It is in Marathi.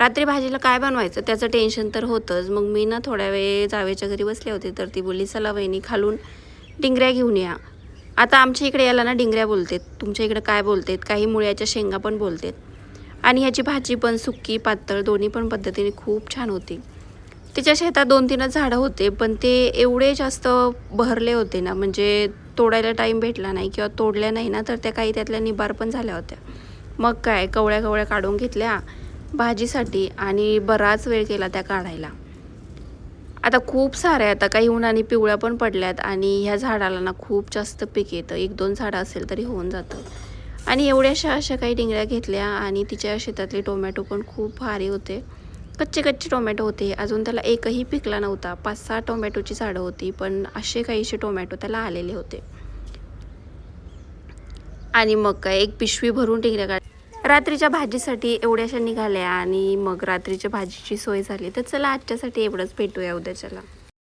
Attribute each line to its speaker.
Speaker 1: रात्री भाजीला काय बनवायचं त्याचं टेन्शन तर होतंच. मग मी ना थोड्या वेळ जावेच्या घरी बसले होते, तर ती बोलली चला वहिनी खालून डिंगऱ्या घेऊन या. आता आमच्या इकडे याला ना डिंगऱ्या बोलतात, तुमच्या इकडे काय बोलतात, काही मुळ्याच्या शेंगा पण बोलतात. आणि ह्याची भाजी पण सुक्की पातळ दोन्ही पण पद्धतीने खूप छान होती. तिच्या शेतात 2-3च झाडं होते, पण ते एवढे जास्त बहरले होते ना, म्हणजे तोडायला टाईम भेटला नाही किंवा तोडल्या नाही ना, तर त्या काही त्यातल्या निबार पण झाल्या होत्या. मग काय कवळ्या कवळ्या काढून घेतल्या भाजीसाठी आणि बराच वेळ केला त्या काढायला. आता खूप साऱ्या, आता काही उन्हाने पिवळ्या पण पडल्यात आणि ह्या झाडाला ना खूप जास्त पीक येतं. 1-2 झाडं असेल तरी होऊन जातं. आणि एवढ्याशा अशा काही डिंगऱ्या घेतल्या आणि तिच्या शेतातले टोमॅटो पण खूप भारी होते. कच्चे कच्चे टोमॅटो होते, अजून त्याला एकही पिकला नव्हता. 5-6 टोमॅटोची झाडं होती, पण असे काहीसे टोमॅटो त्याला आलेले होते. आणि मग काय एक पिशवी भरून डिंगऱ्या काढ रात्रीच्या भाजीसाठी एवढ्याशा निघाल्या आणि मग रात्रीच्या भाजीची सोय झाली. तर चला आजच्यासाठी एवढंच, भेटूया उद्याच्याला.